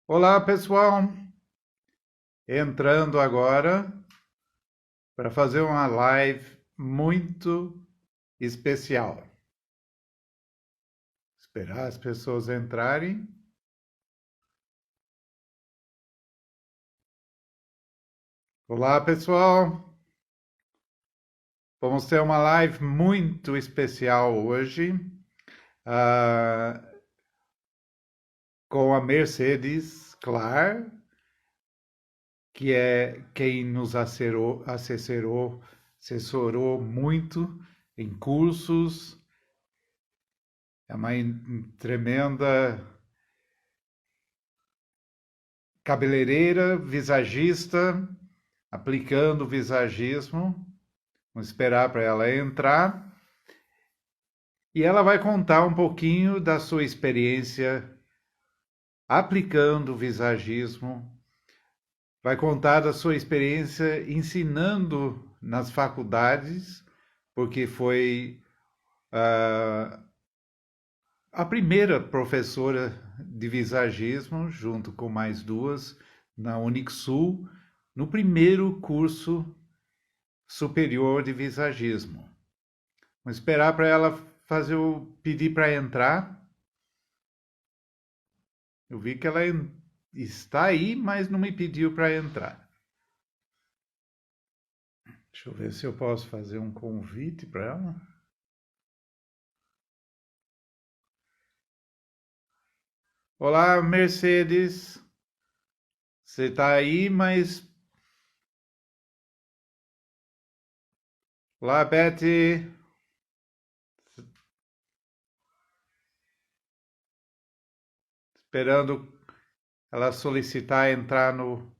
Olá, pessoal! Entrando agora para fazer uma live muito especial. Esperar as pessoas entrarem. Olá, pessoal! Vamos ter uma live muito especial hoje, ah, com a Mercedes Clar, que é quem nos assessorou muito em cursos. É uma tremenda cabeleireira, visagista, aplicando visagismo. Vamos esperar para ela entrar. E ela vai contar um pouquinho da sua experiência aplicando visagismo. Vai contar da sua experiência ensinando nas faculdades, porque foi a primeira professora de visagismo, junto com mais duas, na Unixul, no primeiro curso superior de visagismo. Vamos esperar para ela pedir para entrar. Eu vi que ela está aí, mas não me pediu para entrar. Deixa eu ver se eu posso fazer um convite para ela. Olá, Mercedes. Você está aí, mas... Olá, Betty. Esperando ela solicitar entrar no...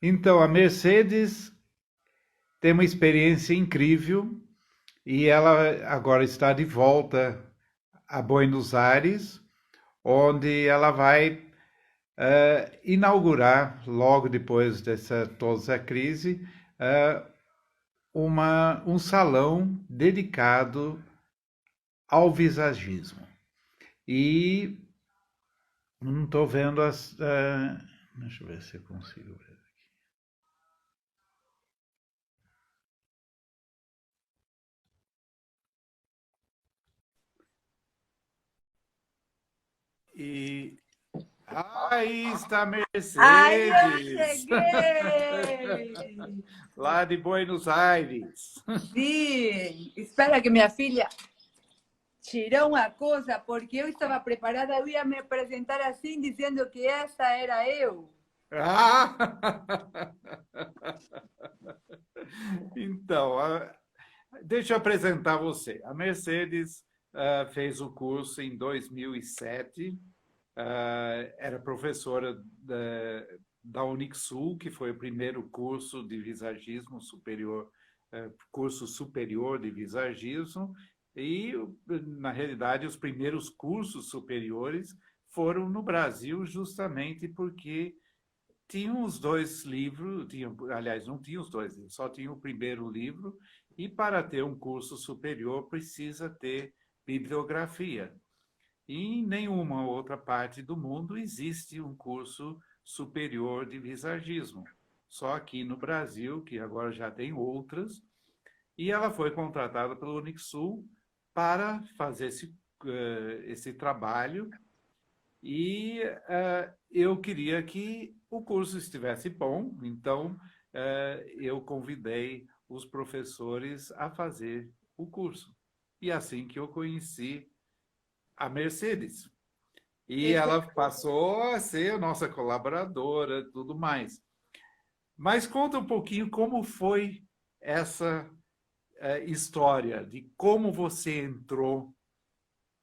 Então, a Mercedes tem uma experiência incrível e ela agora está de volta a Buenos Aires, onde ela vai inaugurar, logo depois dessa toda essa crise, um salão dedicado ao visagismo. E não estou vendo as... deixa eu ver se eu consigo ver. E aí está a Aí eu Mercedes, cheguei! lá de Buenos Aires. Sim, espera que minha filha tirou uma coisa, porque eu estava preparada, eu ia me apresentar assim, dizendo que essa era eu. Ah! Então, deixa eu apresentar você. A Mercedes fez o curso em 2007, era professora da Unixul, que foi o primeiro curso de visagismo superior, curso superior de visagismo, e, na realidade, os primeiros cursos superiores foram no Brasil, justamente porque tinham os dois livros, aliás, não tinha os dois livros, só tinha o primeiro livro, e para ter um curso superior precisa ter bibliografia. E em nenhuma outra parte do mundo existe um curso superior de visagismo. Só aqui no Brasil, que agora já tem outras, e ela foi contratada pelo Unixul para fazer esse trabalho e eu queria que o curso estivesse bom, então eu convidei os professores a fazer o curso. E assim que eu conheci a Mercedes. E Esse... ela passou a ser a nossa colaboradora e tudo mais. Mas conta um pouquinho como foi essa história de como você entrou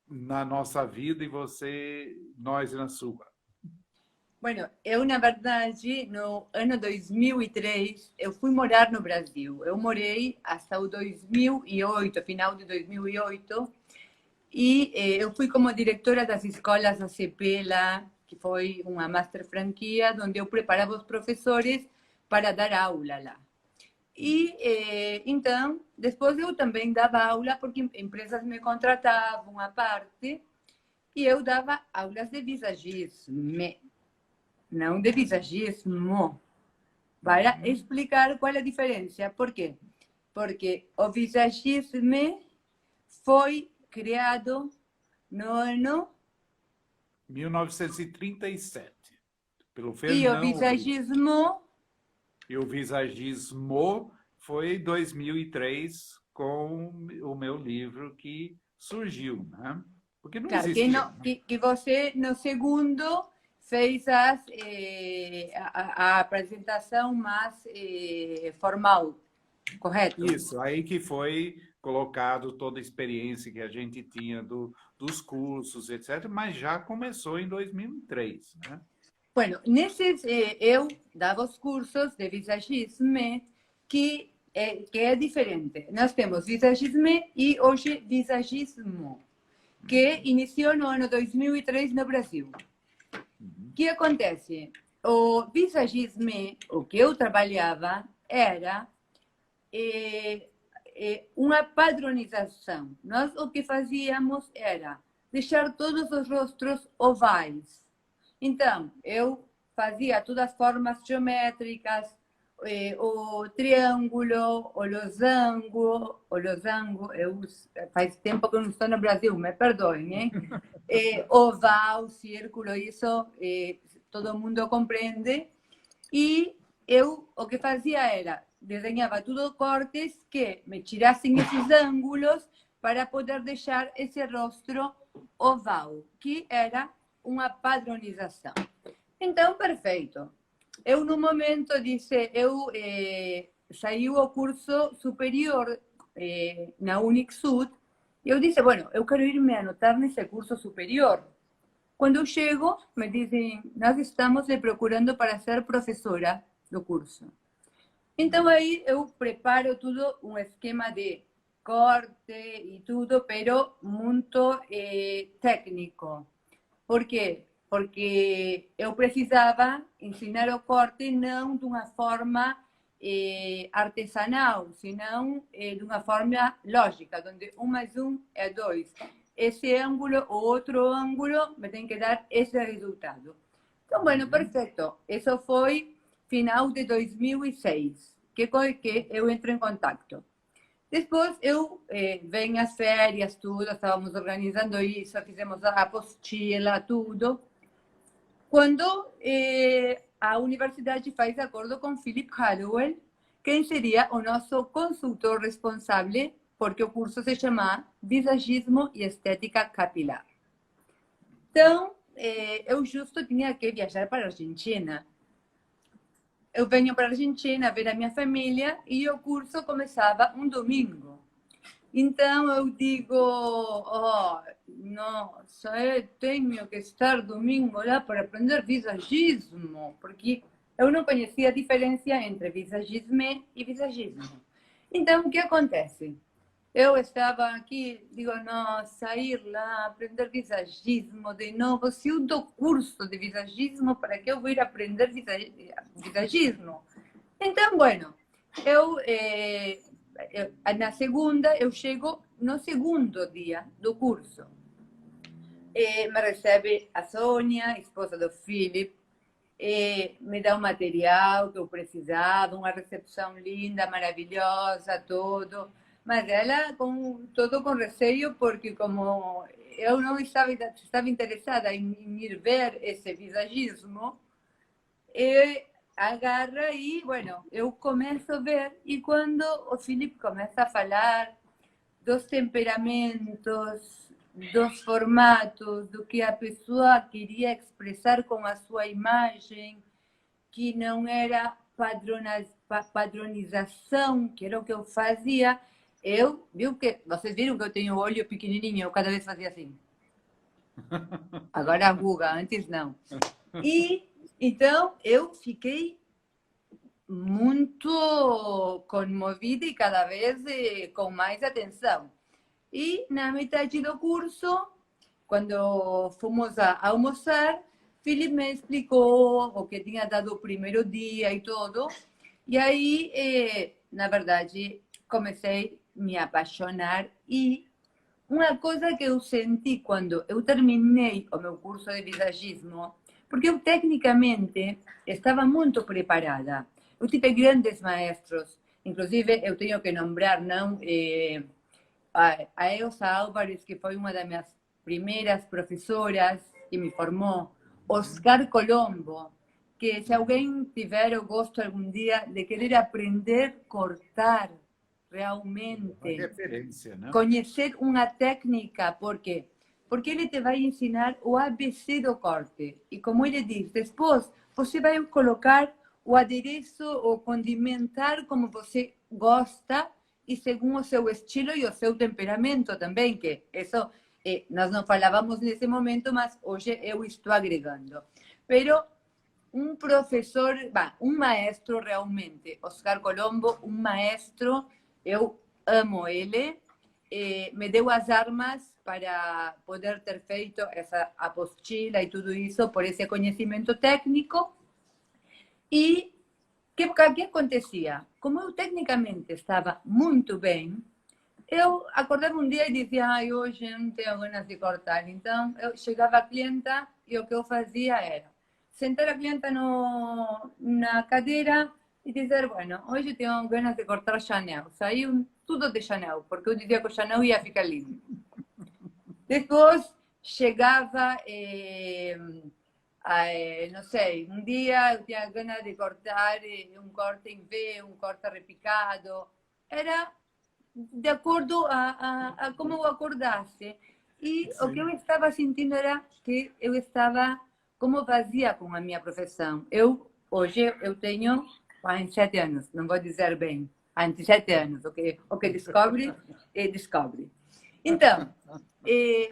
na nossa vida e nós na sua. Bueno, eu, na verdade, no ano 2003, eu fui morar no Brasil. Eu morei até o 2008, final de 2008, e eu fui como diretora das escolas ACP lá, que foi uma master franquia, onde eu preparava os professores para dar aula lá. E então, depois eu também dava aula, porque empresas me contratavam à parte, e eu dava aulas de visagismo, não de visagismo, para explicar qual é a diferença. Por quê? Porque o visagismo foi criado no ano... 1937, pelo E o Fernão Rich. visagismo... E o visagismo foi em 2003 com o meu livro que surgiu, né? Porque não Claro, existia. Né? que você, no segundo, fez a apresentação mais formal, correto? Isso, aí que foi colocado toda a experiência que a gente tinha dos cursos, etc., mas já começou em 2003, né? Bueno, nesses, eu dava os cursos de visagismo que é diferente. Nós temos visagismo e hoje visagismo, que iniciou no ano 2003 no Brasil. O que acontece? O visagismo, o que eu trabalhava, era uma padronização. Nós o que fazíamos era deixar todos os rostos ovais. Então, eu fazia todas as formas geométricas, o triângulo, o losango, faz tempo que eu não estou no Brasil, me perdoem, hein? Oval, círculo, isso todo mundo compreende. E eu o que fazia era desenhava tudo cortes que me tirassem esses ângulos para poder deixar esse rosto oval, que era uma padronização. Então, perfeito. Eu, no momento, disse, saiu o curso superior na Unixud, e eu disse, bueno, eu quero ir me anotar nesse curso superior. Quando eu chego, me dizem, nós estamos lhe procurando para ser professora do curso. Então, aí eu preparo tudo, um esquema de corte e tudo, pero muito técnico. Por quê? Porque eu precisava ensinar o corte não de uma forma artesanal, senão de uma forma lógica, onde 1 mais 1 é 2. Esse ângulo ou outro ângulo me tem que dar esse resultado. Então, bueno, perfeito. Isso foi final de 2006, que eu entro em contato. Depois eu venho as férias, tudo, estávamos organizando isso, fizemos a apostila, tudo. Quando a universidade faz acordo com Philip Hallowell, quem seria o nosso consultor responsável, porque o curso se chama Visagismo e Estética Capilar. Então, eu justo tinha que viajar para a Argentina. Eu venho para a Argentina ver a minha família e o curso começava um domingo. Então eu digo, oh, nossa, eu tenho que estar domingo lá para aprender visagismo, porque eu não conhecia a diferença entre visagismo e visagismo. Então, o que acontece? Eu estava aqui, digo, nossa, ir lá aprender visagismo de novo. Se eu dou curso de visagismo, para que eu vou ir aprender visagismo? Então, bueno, na segunda, eu chego no segundo dia do curso. Me recebe a Sônia, esposa do Philip, me dá o material que eu precisava, uma recepção linda, maravilhosa, tudo. Mas ela todo com receio, porque como eu não estava interessada em ir ver esse visagismo, agarra e, bueno, eu começo a ver, e quando o Felipe começa a falar dos temperamentos, dos formatos, do que a pessoa queria expressar com a sua imagem, que não era padronização, que era o que eu fazia, vocês viram que eu tenho o olho pequenininho, eu cada vez fazia assim. Agora a ruga, antes não. E então eu fiquei muito comovida e cada vez com mais atenção. E na metade do curso, quando fomos a almoçar, Felipe me explicou o que tinha dado o primeiro dia e tudo. E aí na verdade, comecei a me apaixonar e uma coisa que eu senti quando eu terminei o meu curso de visagismo, porque eu tecnicamente estava muito preparada. Eu tive grandes maestros, inclusive eu tenho que nombrar, não, a Elsa Álvares, que foi uma das minhas primeiras professoras que me formou, Oscar Colombo, que se alguém tiver o gosto algum dia de querer aprender a cortar Uma realmente, referência, né? conhecer uma técnica, por quê? Porque ele te vai ensinar o ABC do corte. E como ele diz, depois você vai colocar o adereço ou condimentar como você gosta e segundo o seu estilo e o seu temperamento também, que isso nós não falávamos nesse momento, mas hoje eu estou agregando. Pero um professor, um maestro realmente, Oscar Colombo, um maestro, eu amo ele, me deu as armas para poder ter feito essa apostila e tudo isso por esse conhecimento técnico. E o que acontecia? Como eu tecnicamente estava muito bem, eu acordava um dia e dizia, ai, hoje eu não tenho ganas de cortar. Então, eu chegava a clienta e o que eu fazia era sentar a clienta na cadeira e dizer, bueno, hoje eu tenho ganas de cortar Chanel. Saiu tudo de Chanel, porque eu dizia que o Chanel ia ficar lindo. Depois, chegava, não sei, um dia eu tinha ganas de cortar um corte em V, um corte repicado. Era de acordo a como eu acordasse. E o que eu estava sentindo era que eu estava como vazia com a minha profissão. Hoje, eu tenho 47 anos, não vou dizer bem, 27 anos, o que descobre, descobre. Então,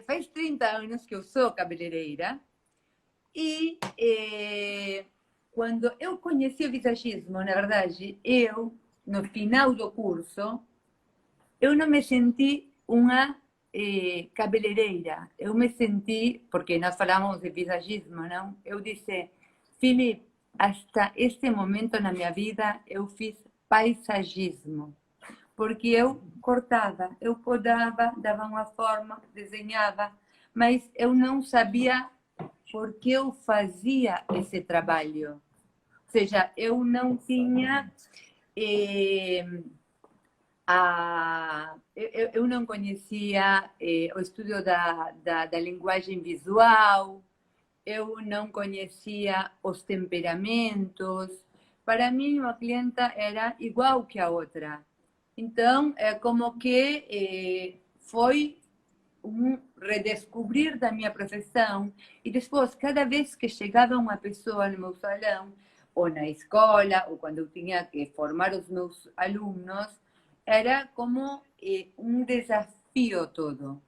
faz 30 anos que eu sou cabeleireira e quando eu conheci o visagismo, na verdade, no final do curso, eu não me senti uma cabeleireira. Eu me senti, porque nós falamos de visagismo, não? Eu disse, Filipe, hasta este momento na minha vida eu fiz paisagismo, porque eu cortava, eu podava, dava uma forma, desenhava, mas eu não sabia por que eu fazia esse trabalho. Ou seja, eu não tinha... eu não conhecia o estudo da linguagem visual, eu não conhecia os temperamentos. Para mim, uma clienta era igual que a outra. Então, é como que foi um redescobrir da minha profissão. E depois, cada vez que chegava uma pessoa no meu salão, ou na escola, ou quando eu tinha que formar os meus alunos, era como um desafio todo.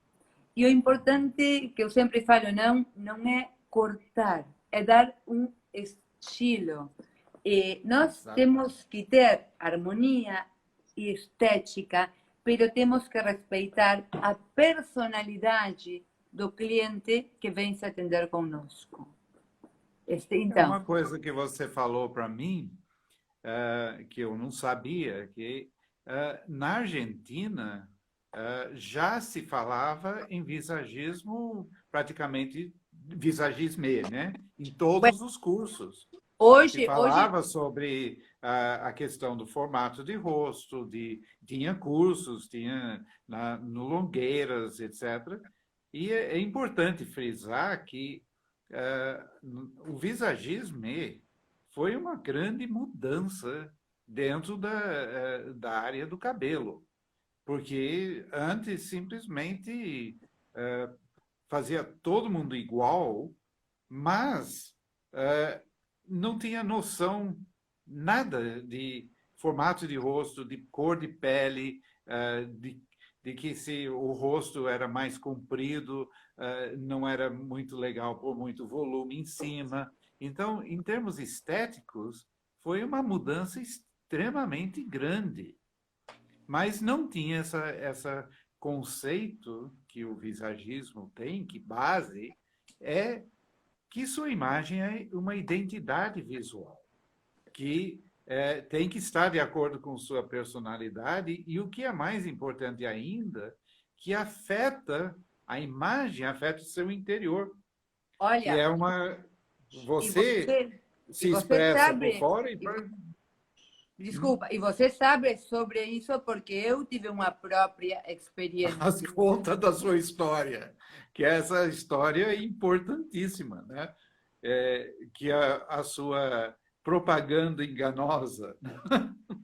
E o importante, que eu sempre falo, não é cortar, é dar um estilo. Nós temos que ter harmonia e estética, mas temos que respeitar a personalidade do cliente que vem se atender conosco. Então, Uma coisa que você falou para mim, que eu não sabia, que na Argentina já se falava em visagismo, praticamente visagisme, né? Em todos os cursos. Se hoje falava sobre a questão do formato de rosto, tinha cursos, tinha no Longueiras, etc. E é importante frisar que o visagismo foi uma grande mudança dentro da área do cabelo, porque antes simplesmente fazia todo mundo igual, mas não tinha noção nada de formato de rosto, de cor de pele, de que se o rosto era mais comprido, não era muito legal por muito volume em cima. Então, em termos estéticos, foi uma mudança extremamente grande, mas não tinha essa conceito que o visagismo tem, que base é que sua imagem é uma identidade visual, que tem que estar de acordo com sua personalidade e o que é mais importante ainda, que afeta a imagem, afeta o seu interior, que Olha, é uma e você você, e se você expressa por sabe, fora e e por... desculpa, e você sabe sobre isso porque eu tive uma própria as experiência. contas da sua história, que essa história é importantíssima, né? Que a sua propaganda enganosa.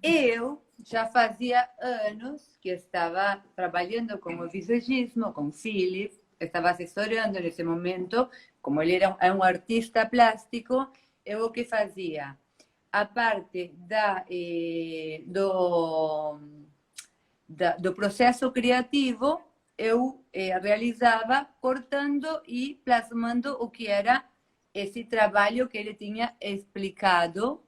Eu já fazia anos que estava trabalhando com o visagismo, com Philip, estava assessorando nesse momento, como ele é um artista plástico, eu o que fazia? A parte do processo criativo, eu realizava cortando e plasmando o que era esse trabalho que ele tinha explicado,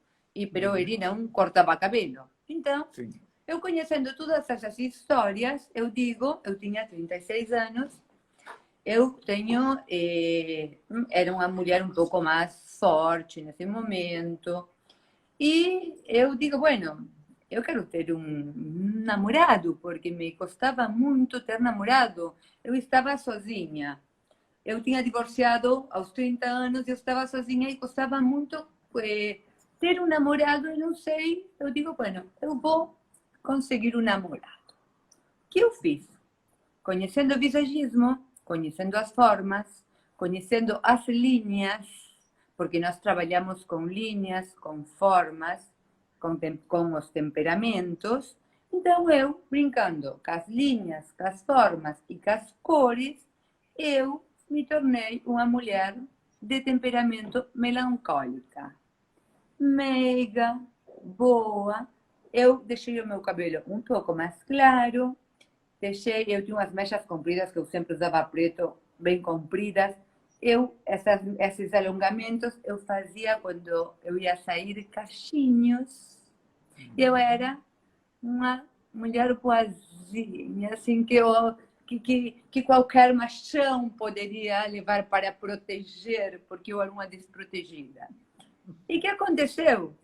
pero ele não cortava cabelo. Então, Sim. eu conhecendo todas essas histórias, eu digo, eu tinha 36 anos, eu tenho, era uma mulher um pouco mais forte nesse momento, e eu digo, bueno, eu quero ter um namorado, porque me custava muito ter namorado. Eu estava sozinha. Eu tinha divorciado aos 30 anos, eu estava sozinha e custava muito ter um namorado, eu não sei. Eu digo, bueno, eu vou conseguir um namorado. O que eu fiz? Conhecendo o visagismo, conhecendo as formas, conhecendo as linhas, porque nós trabalhamos com linhas, com formas, com os temperamentos. Então, eu, brincando com as linhas, com as formas e com as cores, eu me tornei uma mulher de temperamento melancólica, meiga, boa. Eu deixei o meu cabelo um pouco mais claro, eu tinha umas mechas compridas que eu sempre usava preto, bem compridas. Esses alongamentos eu fazia quando eu ia sair cachinhos. Eu era uma mulher boazinha, assim, que qualquer machão poderia levar para proteger, porque eu era uma desprotegida. E o que aconteceu?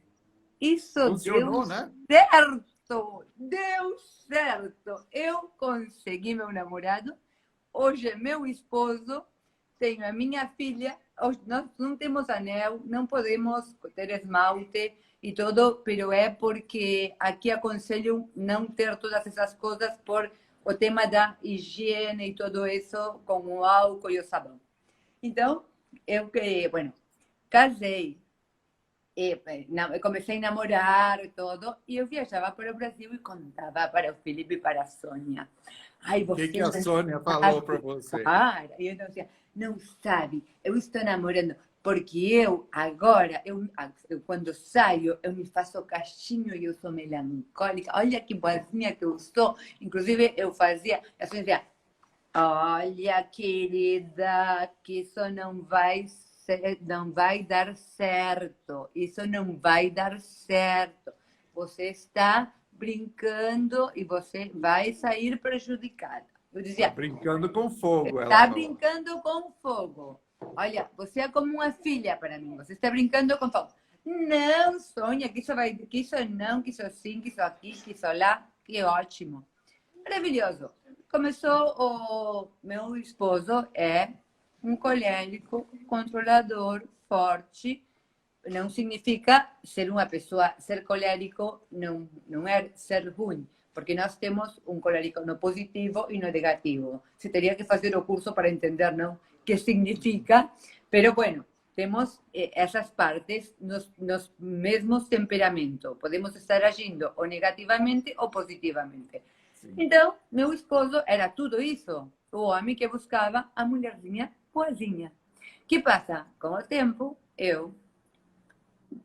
Isso deu Funcionou, né? certo! Deu certo! Eu consegui meu namorado, hoje é meu esposo, tenho a minha filha, nós não temos anel, não podemos ter esmalte e tudo, mas é porque aqui aconselho não ter todas essas coisas por o tema da higiene e tudo isso com o álcool e o sabão. Então, bueno, casei, comecei a namorar e tudo, e eu viajava para o Brasil e contava para o Felipe e para a Sônia. Ai, O que você que a não Sônia falou para sabe, você? cara. E eu dizia, não sabe, eu estou namorando, porque eu agora, quando saio, eu me faço caixinho e eu sou melancólica. Olha que boazinha que eu sou. Inclusive, eu fazia, a Sônia dizia, olha, querida, que isso não vai dar certo. Isso não vai dar certo. Você está brincando e você vai sair prejudicada. Eu Tá dizia, brincando com fogo, ela está falou. brincando com fogo. Olha, você é como uma filha para mim. Você está brincando com fogo. Não, Sônia, que isso não, que isso sim, que isso aqui, que isso lá. Que ótimo. Maravilhoso. Começou o meu esposo é um colérico, controlador, forte. Não significa ser uma pessoa, ser colérico não é ser ruim, porque nós temos um colérico no positivo e no negativo. Você teria que fazer o curso para entender não o que significa, pero bueno, temos essas partes nos mesmos temperamentos. Podemos estar agindo ou negativamente ou positivamente. Sim. Então, meu esposo era tudo isso. O homem que buscava a mulherzinha boazinha. O que passa? Com o tempo, eu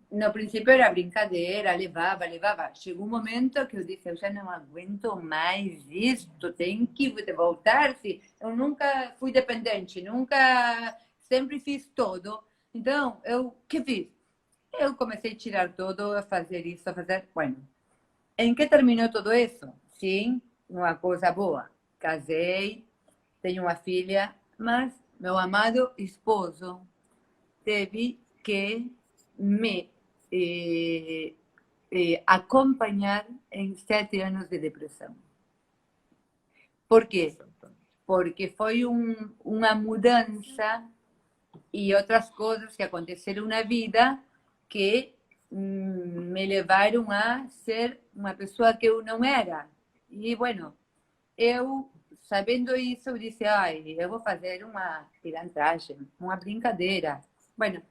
no princípio era brincadeira, levava, levava. Chegou um momento que eu disse, eu já não aguento mais isto, tem que voltar-se. Eu nunca fui dependente, nunca, sempre fiz tudo. Então, o que fiz? Eu comecei a tirar tudo, a fazer isso, a fazer... Bueno, em que terminou tudo isso? Sim, uma coisa boa. Casei, tenho uma filha, mas meu amado esposo teve que me acompanhar em 7 anos de depressão. Por quê? Porque foi uma mudança e outras coisas que aconteceram na vida que me levaram a ser uma pessoa que eu não era. E, bueno, eu, sabendo isso, eu disse, ai, eu vou fazer uma pilantragem, uma brincadeira. Bueno,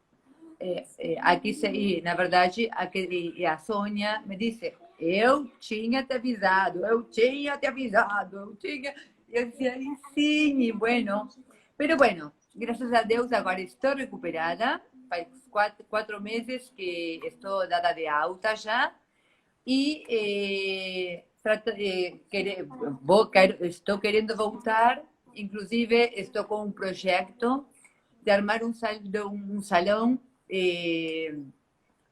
aqui, na verdade, a Sônia me disse, eu tinha te avisado, eu tinha te avisado, eu tinha... Eu dizia, sim, bueno. Pero, bueno, graças a Deus, agora estou recuperada. Faz 4 meses que estou dada de alta já. E estou querendo voltar. Inclusive, estou com um projeto de armar um salão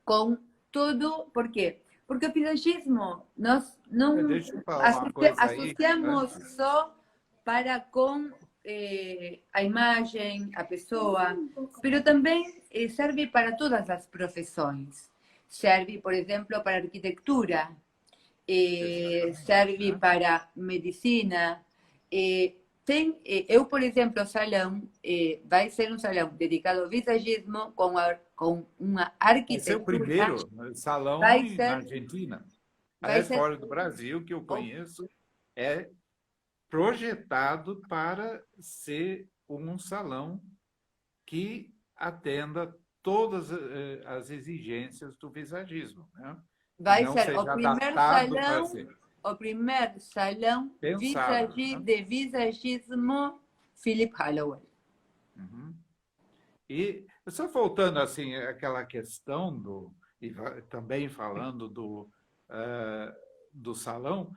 com tudo. Por quê? Porque o pisagismo, nós não Deixa eu falar uma coisa aí, associamos antes. só para com a imagem, a pessoa, mas também serve para todas as profissões. Serve, por exemplo, para arquitetura, serve para medicina. Eu, por exemplo, o salão vai ser um salão dedicado ao visagismo com uma arquitetura. Vai ser o primeiro salão na Argentina. Aliás, fora do Brasil, que eu conheço, é projetado para ser um salão que atenda todas as exigências do visagismo, né? Vai não ser o primeiro salão pensado, de visagismo Philip Holloway. Uhum. E só voltando assim àquela questão e também falando do salão,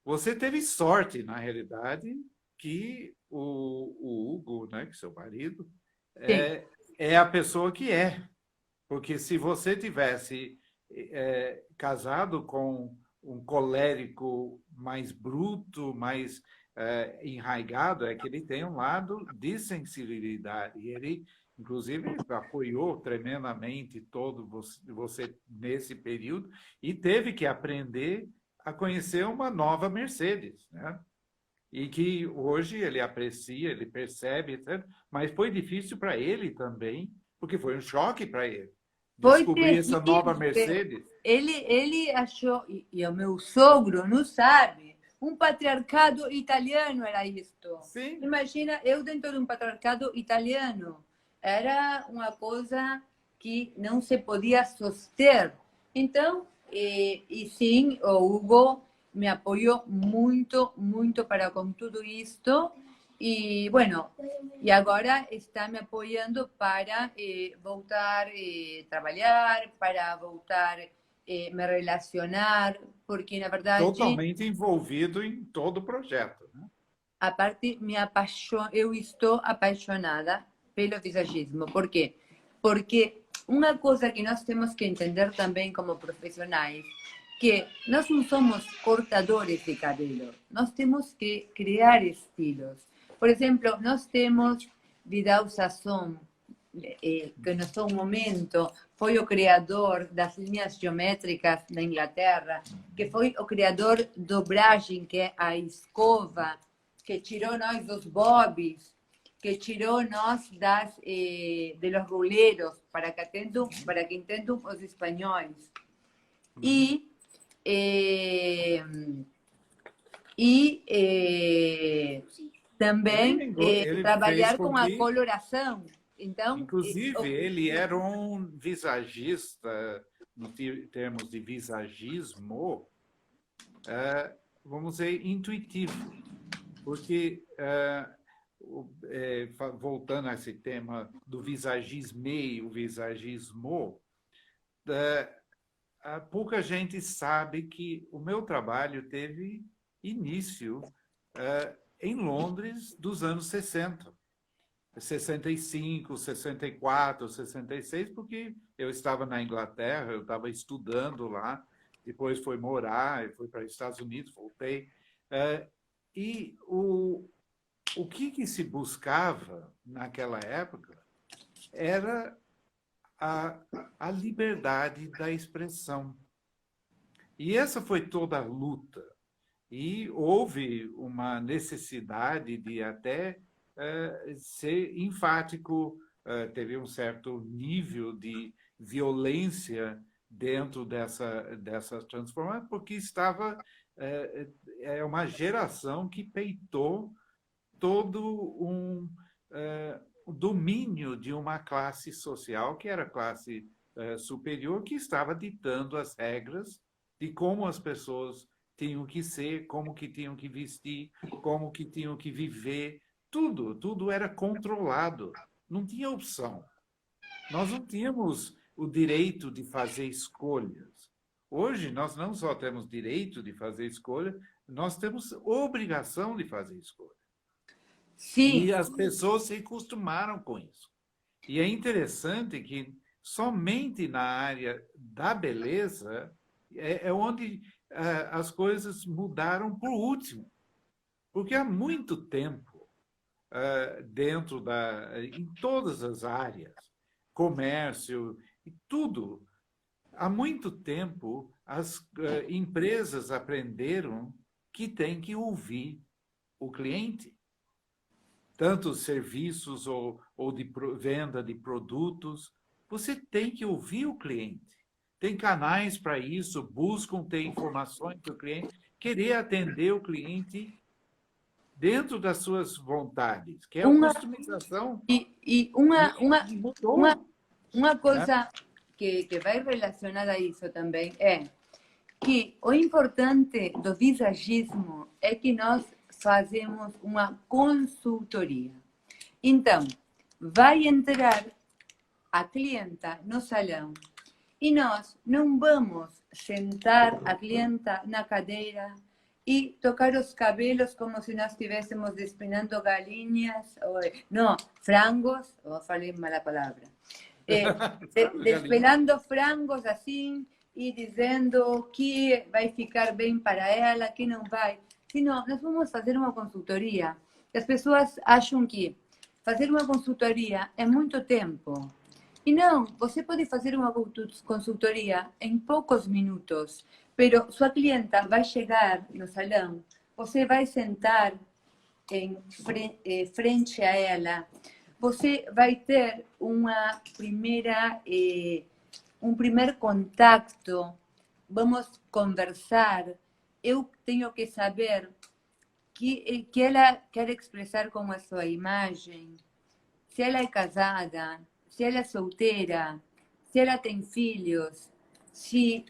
você teve sorte, na realidade, que o Hugo, né, que é seu marido, é a pessoa que é. Porque se você tivesse casado com um colérico mais bruto, mais enraigado, é que ele tem um lado de sensibilidade. E ele, inclusive, apoiou tremendamente todo você nesse período e teve que aprender a conhecer uma nova Mercedes, né? E que hoje ele aprecia, ele percebe, etc. Mas foi difícil para ele também, porque foi um choque para ele. Descobrir essa nova Mercedes. Ele achou, e o meu sogro não sabe, um patriarcado italiano era isto. Sim. Imagina, eu dentro de um patriarcado italiano. Era uma coisa que não se podia soster. Então, e sim, o Hugo me apoiou muito, muito para com tudo isto. E, bueno, e agora está me apoiando para voltar a trabalhar, para voltar me relacionar, porque, na verdade... Totalmente envolvido em todo o projeto, né? A parte, eu estou apaixonada pelo visagismo. Por quê? Porque uma coisa que nós temos que entender também como profissionais, que nós não somos cortadores de cabelo, nós temos que criar estilos. Por exemplo, nós temos Vidal Sassoon, que no seu momento foi o criador das linhas geométricas na Inglaterra, que foi o criador do brushing, que é a escova, que tirou nós dos bobs, que tirou nós de los ruleros, para que entendam os espanhóis. Também ele trabalhar com a coloração. Então, inclusive, ele era um visagista, no termos de visagismo, vamos dizer, intuitivo. Porque, voltando a esse tema do visagisme, o visagismo, pouca gente sabe que o meu trabalho teve início em Londres dos anos 60. 65, 64, 66, porque eu estava na Inglaterra, eu estava estudando lá, depois fui morar, fui para os Estados Unidos, voltei. E o que se buscava naquela época era a liberdade da expressão. E essa foi toda a luta. E houve uma necessidade de até ser enfático, teve um certo nível de violência dentro dessa transformação, porque estava uma geração que peitou todo um domínio de uma classe social, que era a classe superior, que estava ditando as regras de como as pessoas tinham que ser, como que tinham que vestir, como que tinham que viver. Tudo era controlado. Não tinha opção. Nós não tínhamos o direito de fazer escolhas. Hoje, nós não só temos direito de fazer escolha, nós temos obrigação de fazer escolha. Sim, E as pessoas se acostumaram com isso. E é interessante que somente na área da beleza é onde as coisas mudaram por último. Porque há muito tempo, em todas as áreas, comércio e tudo, há muito tempo as empresas aprenderam que tem que ouvir o cliente, tanto serviços ou de venda de produtos, você tem que ouvir o cliente. Tem canais para isso, buscam ter informações do cliente, querer atender o cliente dentro das suas vontades, que é a uma, customização, e e uma, mudou. uma Né? coisa que vai relacionada a isso também é que o importante do visagismo é que nós fazemos uma consultoria. Então, vai entrar a clienta no salão e nós não vamos sentar a clienta na cadeira e tocar os cabelos como se nós estivéssemos despinando galinhas, ou, não, frangos, ou falei mal a palavra, despelando frangos assim e dizendo que vai ficar bem para ela, que não vai. Senão, nós vamos fazer uma consultoria. As pessoas acham que fazer uma consultoria é muito tempo. E não, você pode fazer uma consultoria em poucos minutos, pero sua clienta vai chegar no salão, você vai sentar em frente a ela, você vai ter um primeiro contato, vamos conversar, eu tenho que saber que ela quer expressar com a sua imagem, se ela é casada, se ela é solteira, se ela tem filhos, se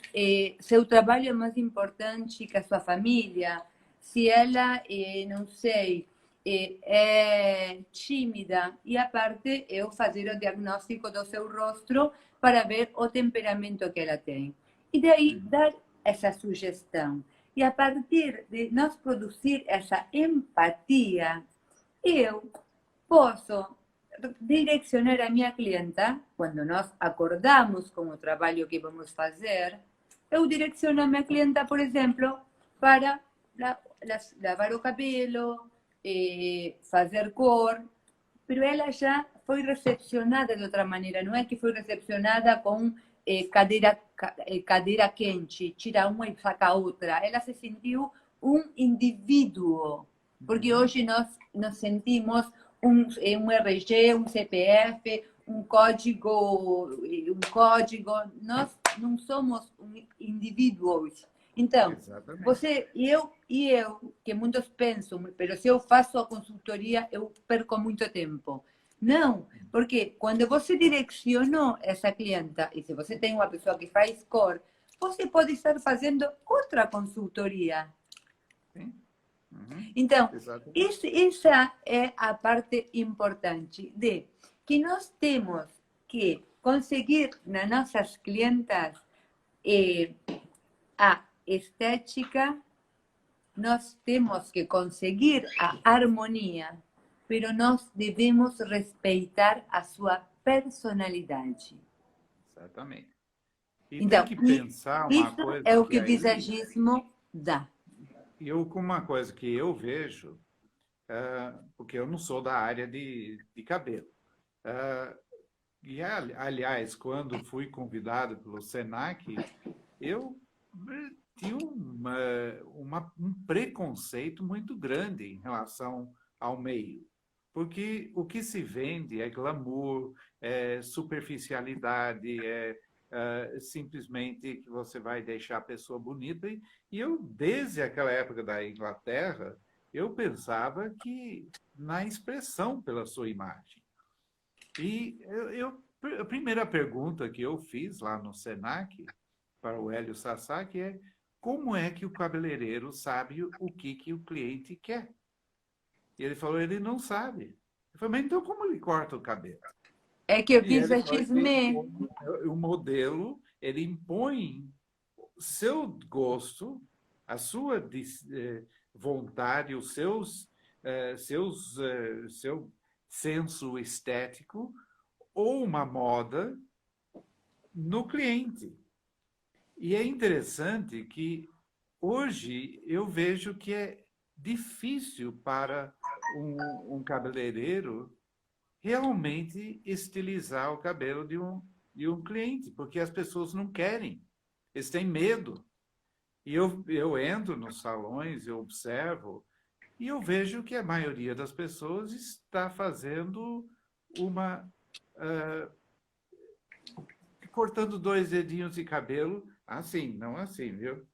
seu trabalho é mais importante que a sua família, se ela, não sei, é tímida. E a parte, eu fazer o diagnóstico do seu rosto para ver o temperamento que ela tem. E daí dar essa sugestão. E a partir de nós produzir essa empatia, eu posso direcionar a minha clienta, quando nós acordamos com o trabalho que vamos fazer, eu direciono a minha clienta, por exemplo, para lavar o cabelo, fazer cor, pero ela já foi recepcionada de outra maneira, não é que foi recepcionada com cadeira quente, tira uma e saca a outra. Ela se sentiu um indivíduo, porque hoje nós nos sentimos um RG, um CPF, um código. Nós não somos indivíduos. Então, Exatamente. você e eu, que muitos pensam, mas se eu faço a consultoria, eu perco muito tempo. Não, porque quando você direcionou essa clienta, e se você tem uma pessoa que faz cor, você pode estar fazendo outra consultoria. Sim. Uhum. Então, Exatamente. essa é a parte importante de que nós temos que conseguir nas nossas clientas a estética, nós temos que conseguir a harmonia, pero nós devemos respeitar a sua personalidade. Exatamente. E tem Então, que pensar uma isso é coisa o que que o aí, visagismo dá. com uma coisa que eu vejo, porque eu não sou da área de cabelo. E, aliás, quando fui convidado pelo Senac, eu tinha um preconceito muito grande em relação ao meio. Porque o que se vende é glamour, é superficialidade, simplesmente que você vai deixar a pessoa bonita. E eu, desde aquela época da Inglaterra, eu pensava que na expressão pela sua imagem. E a primeira pergunta que eu fiz lá no Senac para o Hélio Sasaki é como é que o cabeleireiro sabe o que o cliente quer? E ele falou, ele não sabe. Eu falei, mas então como ele corta o cabelo? É que o E ele falou, visagismo, o modelo, ele impõe seu gosto, a sua vontade, os seu senso estético ou uma moda no cliente. E é interessante que hoje eu vejo que é difícil para um cabeleireiro realmente estilizar o cabelo de um cliente, porque as pessoas não querem, eles têm medo. E eu entro nos salões, eu observo, e eu vejo que a maioria das pessoas está fazendo uma. Cortando 2 dedinhos de cabelo, assim, não assim, viu?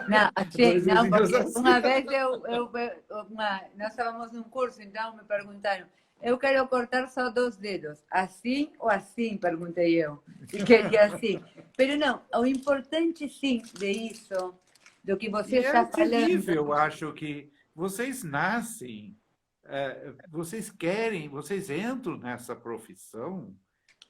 não, assim, Dois não, dedinhos porque assim. uma vez nós estávamos num curso, então me perguntaram, eu quero cortar só 2 dedos, assim ou assim, perguntei eu, e queria assim. Mas não, o importante sim disso, do que você E é está terrível, eu falando, acho que vocês nascem, vocês querem, vocês entram nessa profissão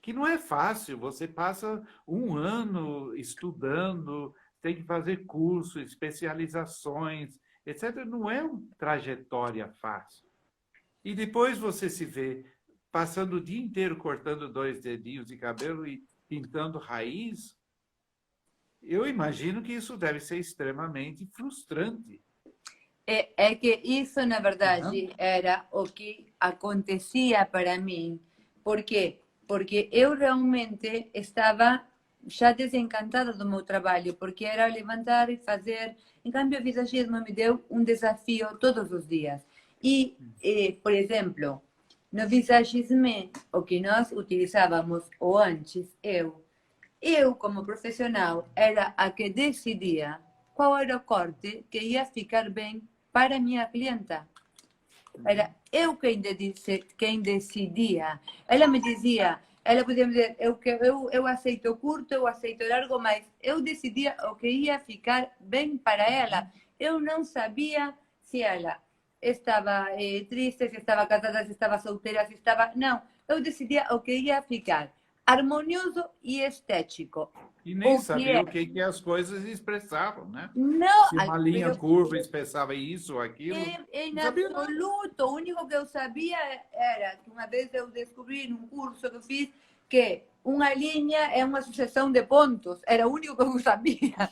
que não é fácil. Você passa um ano estudando, tem que fazer cursos, especializações, etc. Não é uma trajetória fácil. E depois você se vê passando o dia inteiro cortando 2 dedinhos de cabelo e pintando raiz. Eu imagino que isso deve ser extremamente frustrante, é que isso, na né? verdade, era o que acontecia para mim. Por quê? Porque eu realmente estava já desencantada do meu trabalho, porque era levantar e fazer. Em cambio, o visagismo me deu um desafio todos os dias. E, por exemplo, no visagismo, o que nós utilizávamos, ou antes, eu, como profissional, era a que decidia qual era o corte que ia ficar bem para a minha clienta. Era eu quem decidia. Ela me dizia, ela podia me dizer, eu aceito curto, eu aceito largo, mas eu decidia o que ia ficar bem para ela. Eu não sabia se ela estava triste, se estava casada, se estava solteira, se estava... Não, eu decidia o que ia ficar harmonioso e estético. E nem O que sabia o é? que as coisas expressavam, né? Não, Se uma linha pero curva expressava isso ou aquilo, em não sabia nada. absoluto. O único que eu sabia era que uma vez eu descobri num curso que eu fiz que uma linha é uma sucessão de pontos. Era o único que eu sabia.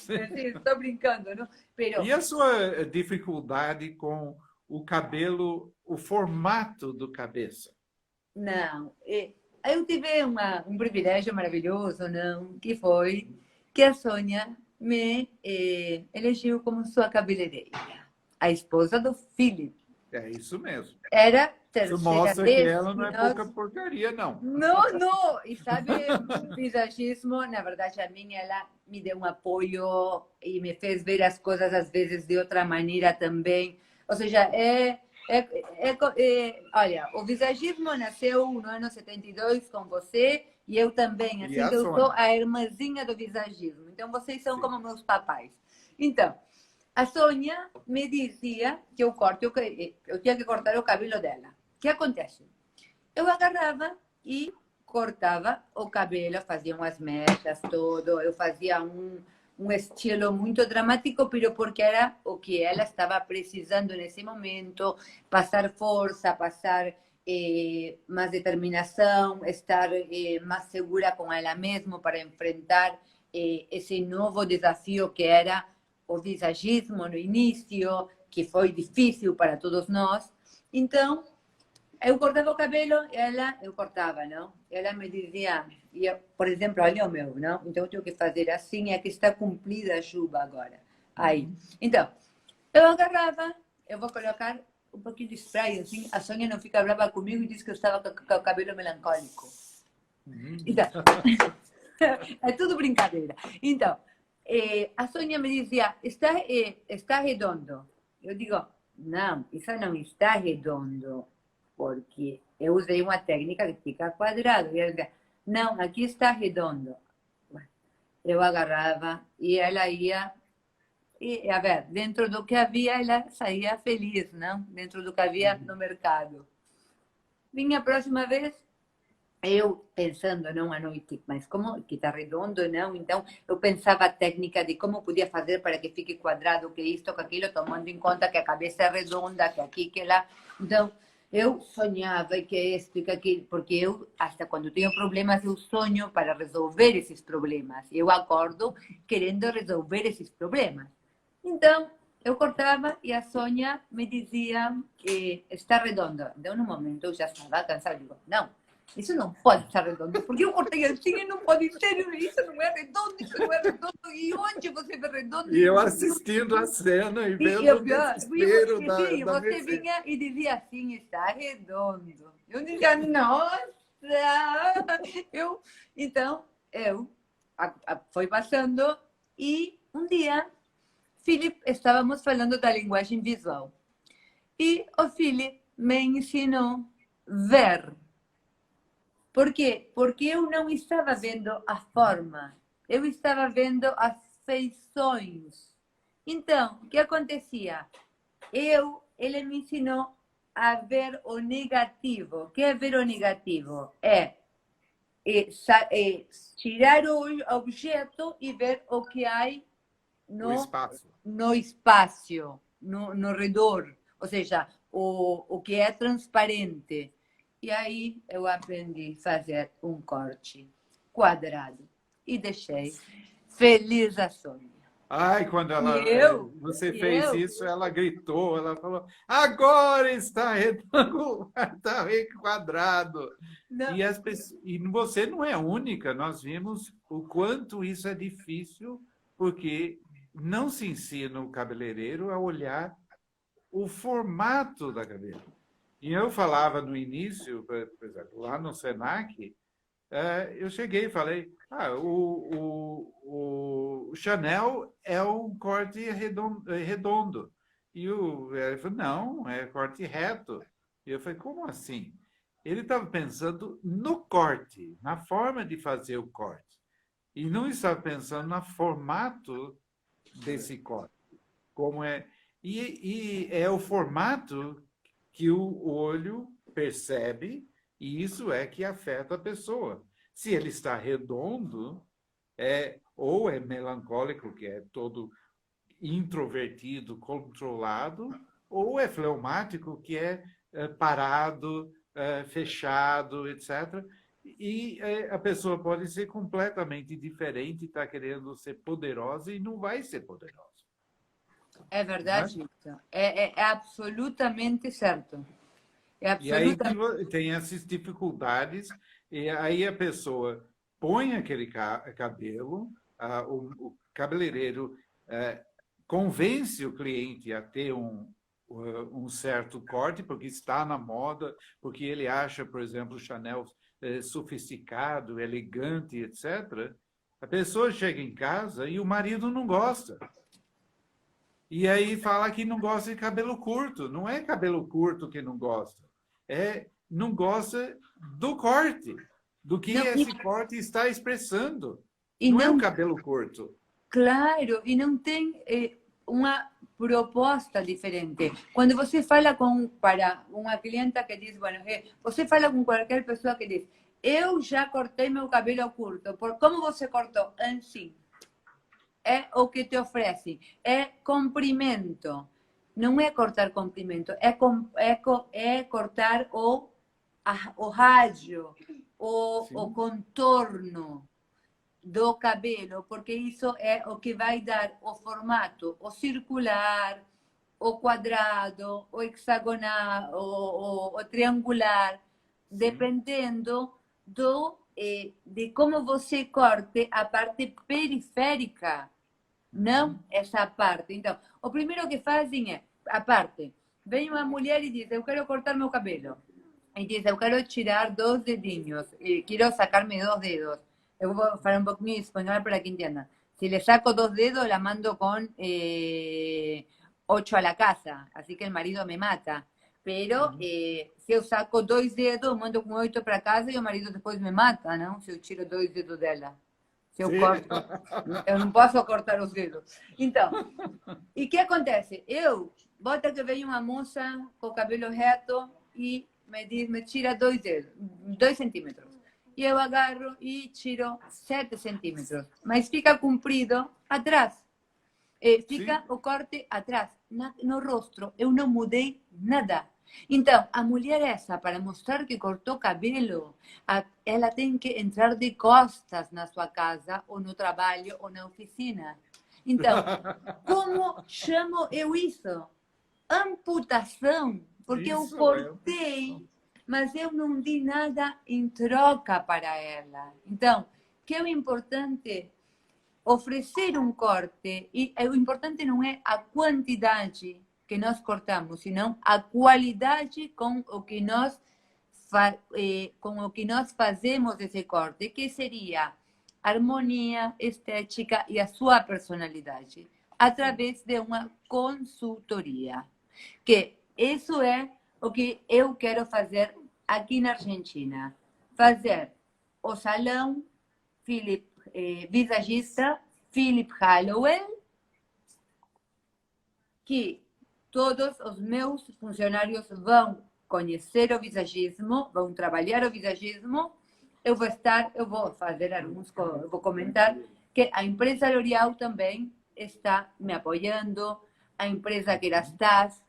Estou brincando, não? Pero E a sua dificuldade com o cabelo, o formato do cabeça? não. Eu tive um privilégio maravilhoso, não? Que foi que a Sônia me elegeu como sua cabeleireira, a esposa do Philip. É isso mesmo. Era a Isso terceira mostra que vez ela não que é nós... pouca porcaria, não. Não, não. E sabe, visagismo, na verdade, a mim, ela me deu um apoio e me fez ver as coisas, às vezes, de outra maneira também. Ou seja, olha, o visagismo nasceu no ano 72 com você e eu também, E assim a que eu sou Sônia? a irmãzinha do visagismo. Então, vocês são Sim. como meus papais. Então, a Sônia me dizia que eu tinha que cortar o cabelo dela. O que acontece? Eu agarrava e cortava o cabelo, fazia umas mechas, todo. Eu fazia um estilo muito dramático, pero porque era o que ela estava precisando nesse momento, passar força, passar mais determinação, estar mais segura com ela mesma para enfrentar esse novo desafio que era o visagismo no início, que foi difícil para todos nós. Então, eu cortava o cabelo, eu cortava, não? Ela me dizia, por exemplo, olha o meu, não? Então eu tenho que fazer assim, é que está cumprida a chuva agora. Aí, então, eu agarrava, eu vou colocar um pouquinho de spray, assim, a Sônia não fica brava comigo e diz que eu estava com o cabelo melancólico. Então, é tudo brincadeira. Então, a Sônia me dizia, está redondo. Eu digo, não, isso não está redondo, porque eu usei uma técnica que fica quadrado. E ela dizia, não, aqui está redondo. Eu agarrava e ela ia. E, a ver, dentro do que havia, ela saía feliz, não? Dentro do que havia no mercado. Vinha a próxima vez, eu pensando não à noite, mas como que está redondo, não? Então, eu pensava a técnica de como podia fazer para que fique quadrado, que isto, que aquilo, tomando em conta que a cabeça é redonda, que aqui, que lá. Então, eu sonhava que isto e que aquilo, porque eu, até quando tenho problemas, eu sonho para resolver esses problemas. Eu acordo querendo resolver esses problemas. Então, eu cortava e a Sônia me dizia que está redondo. Então, no momento, eu já estava cansada. Digo, não, isso não pode estar redondo, porque eu cortei assim e não pode ser. Isso não é redondo, isso não é redondo. E onde você vê redondo? E eu assistindo a cena e E vendo o o pior, desespero sim, da você Mercedes. vinha e dizia assim, está redondo. Eu dizia, nossa! Eu, então, foi passando e um dia Philip, estávamos falando da linguagem visual. E o Philip me ensinou ver. Por quê? Porque eu não estava vendo a forma, eu estava vendo as feições. Então, o que acontecia? Ele me ensinou a ver o negativo. O que é ver o negativo? Tirar o objeto e ver o que há O espaço. no espaço, no redor, ou seja, o que é transparente. E aí eu aprendi a fazer um corte quadrado e deixei feliz a Sônia. Ai, quando E você e fez eu, isso, ela gritou, ela falou: agora está retangular, está quadrado. não, E você não é a única, nós vimos o quanto isso é difícil, porque não se ensina o cabeleireiro a olhar o formato da cabeça. E eu falava no início, por exemplo, lá no Senac, eu cheguei e falei, o Chanel é um corte redondo. E ele falou, não, é corte reto. E eu falei, como assim? Ele estava pensando no corte, na forma de fazer o corte. E não estava pensando no formato desse corte. Como é. E é o formato que o olho percebe, e isso é que afeta a pessoa. Se ele está redondo, ou é melancólico, que é todo introvertido, controlado, ou é fleumático, que é parado, fechado, etc. E a pessoa pode ser completamente diferente, está querendo ser poderosa e não vai ser poderosa. é Né? verdade isso. É absolutamente certo. É E aí absolutamente. tem essas dificuldades, e aí a pessoa põe aquele cabelo, o cabeleireiro convence o cliente a ter um certo corte, porque está na moda, porque ele acha, por exemplo, o Chanel sofisticado, elegante, etc. A pessoa chega em casa e o marido não gosta. E aí fala que não gosta de cabelo curto. Não é cabelo curto que não gosta. Não gosta do corte, do que Não, esse corte está expressando. e Não é o não, cabelo curto. claro, e não tem uma proposta diferente. Quando você fala para uma clienta que diz, bueno, você fala com qualquer pessoa que diz, eu já cortei meu cabelo curto, por como você cortou? Assim. É o que te oferecem, é comprimento. Não é cortar comprimento, é cortar o rádio, o contorno do cabelo, porque isso é o que vai dar o formato, o circular, o quadrado, o hexagonal, o triangular, dependendo de como você corte a parte periférica, não essa parte. Então, o primeiro que fazem é a parte. Vem uma mulher e diz, eu quero cortar meu cabelo. E diz, eu quero tirar 2 dedinhos, quero sacar-me 2 dedos. Eu vou falar um pouquinho em espanhol para que entenda. Si le saco 2 dedos, la mando con 8 a la casa, así que el marido me mata. Pero si eu saco 2 dedos, mando com 8 para casa e o marido depois me mata, não? Se eu tiro 2 dedos dela. Se eu corto, eu não posso cortar os dedos. Então, e o que acontece? Bota que vem uma moça com o cabelo reto e me tira 2 dedos, 2 centímetros. E eu agarro e tiro 7 centímetros. Mas fica comprido atrás. Fica o corte atrás, no rosto. Eu não mudei nada. Então, a mulher essa, para mostrar que cortou cabelo, ela tem que entrar de costas na sua casa, ou no trabalho, ou na oficina. Então, como chamo eu isso? Amputação, porque eu cortei, mas eu não di nada em troca para ela. Então, que é o importante? Oferecer um corte, e o importante não é a quantidade que nós cortamos, senão a qualidade com o que nós fazemos esse corte, que seria harmonia, estética e a sua personalidade, através de uma consultoria. Que isso é o que eu quero fazer aqui na Argentina. Fazer o salão visagista Philip Hallowell, que todos os meus funcionários vão conhecer o visagismo, vão trabalhar o visagismo. Eu vou fazer eu vou comentar que a empresa L'Oréal também está me apoiando, a empresa Kerastase,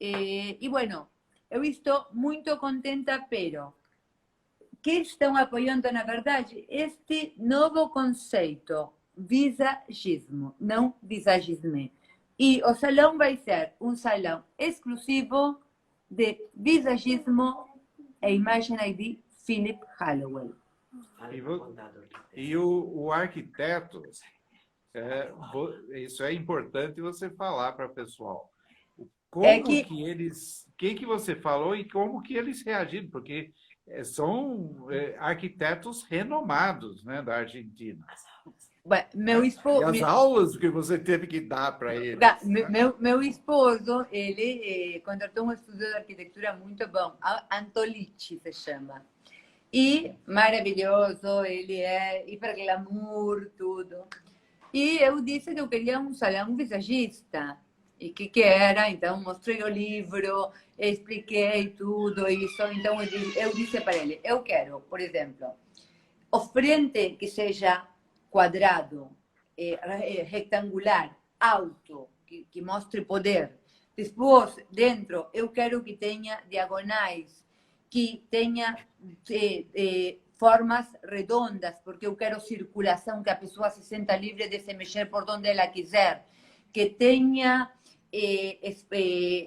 e bueno, eu estou muito contenta, pero que estão apoiando, na verdade, este novo conceito, visagismo, não visagisme. E o salão vai ser um salão exclusivo de visagismo e imagem ID Philip Hallowell. E o arquiteto, isso é importante você falar para o pessoal. Como que você falou e como que eles reagiram, porque são arquitetos renomados, né, da Argentina. Meu esposo, e as aulas que você teve que dar para eles. Meu esposo, ele contratou um estúdio de arquitetura muito bom, Antolici se chama. E maravilhoso, ele é hiper glamour, tudo. E eu disse que eu queria um salão visagista. E que era, então mostrei o livro, expliquei tudo isso. Então eu disse para ele, eu quero, por exemplo, o frente que seja quadrado, retangular, alto, que mostre poder. Depois, dentro, eu quero que tenha diagonais, que tenha formas redondas, porque eu quero circulação, que a pessoa se sinta livre de se mexer por onde ela quiser, que tenha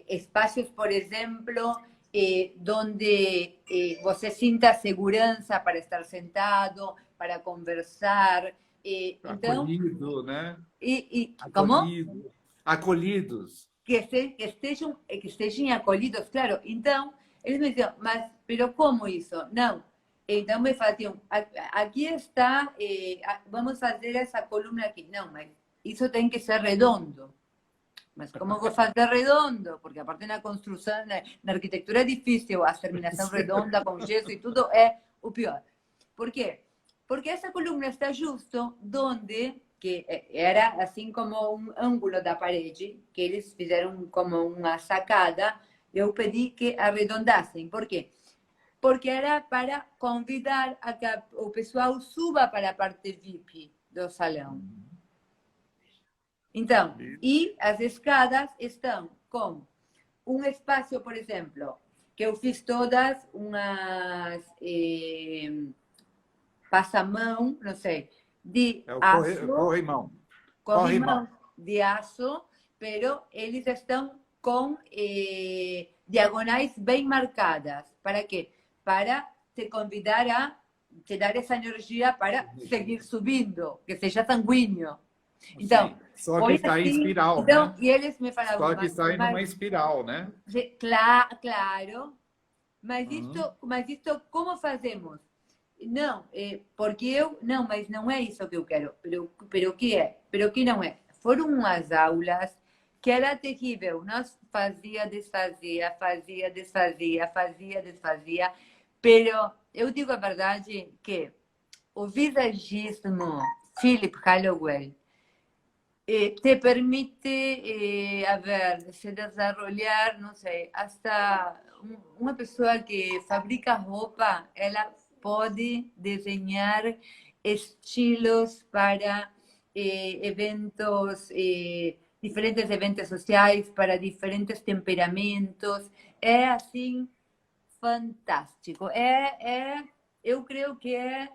espaços, por exemplo, onde você sinta segurança para estar sentado, para conversar. Então, acolhido, né? Como? Acolhidos. Que estejam acolhidos, claro. Então, eles me diziam, mas como isso? Não. Então me faziam, aqui está, vamos fazer essa coluna aqui. Não, mas isso tem que ser redondo. Mas como vou fazer redondo? Porque a parte da construção, na arquitetura é difícil, a terminação redonda com gesso e tudo é o pior. Por quê? Porque essa coluna está justo onde, que era assim como um ângulo da parede, que eles fizeram como uma sacada, eu pedi que arredondassem. Por quê? Porque era para convidar a que o pessoal suba para a parte VIP do salão. Então, e as escadas estão com um espaço, por exemplo, que eu fiz todas umas passamão, não sei, de aço. Corrimão. Corrimão de aço, pero eles estão com diagonais bem marcadas. Para quê? Para te convidar a te dar essa energia para seguir subindo, que seja sanguíneo. Então, Sim. Só que põe está em assim. espiral, Então, né? e eles me falavam, Só que está em uma mas espiral, né? claro, Uhum. mas isto como fazemos? Não, porque eu, não, mas não é isso que eu quero. Pero o que é? Pero o que não é? Foram umas aulas que era terrível. Nós fazia, desfazia, fazia, desfazia, fazia, desfazia. Pero eu digo a verdade que o visagismo, Philip Holloway, te permite, a ver, se desarrollar, não sei, hasta uma pessoa que fabrica roupa, ela pode desenhar estilos para eventos, diferentes eventos sociais, para diferentes temperamentos. É assim fantástico. Eu creio que é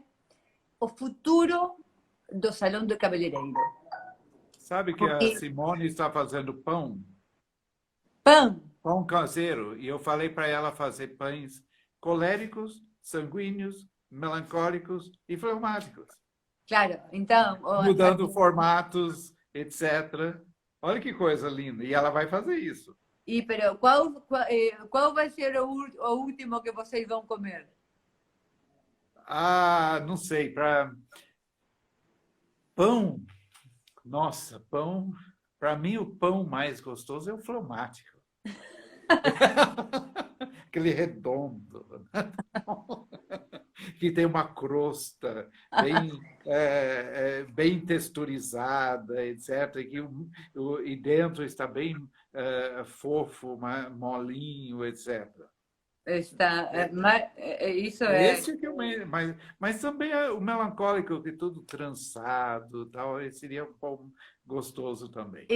o futuro do salão do cabeleireiro. Sabe que a Porque Simone está fazendo pão? pão. Pão caseiro. E eu falei para ela fazer pães coléricos, sanguíneos, melancólicos e fleumáticos. Claro, então, Mudando formatos, etc. Olha que coisa linda. E ela vai fazer isso. pero qual vai ser o último que vocês vão comer? Ah, não sei, para pão. Nossa, pão. Para mim, o pão mais gostoso é o fleumático. Aquele redondo, que tem uma crosta bem texturizada, etc. E dentro está bem fofo, molinho, etc. Isso é. Esse que eu mas também o melancólico, que tudo trançado, tal, esse seria um pão gostoso também.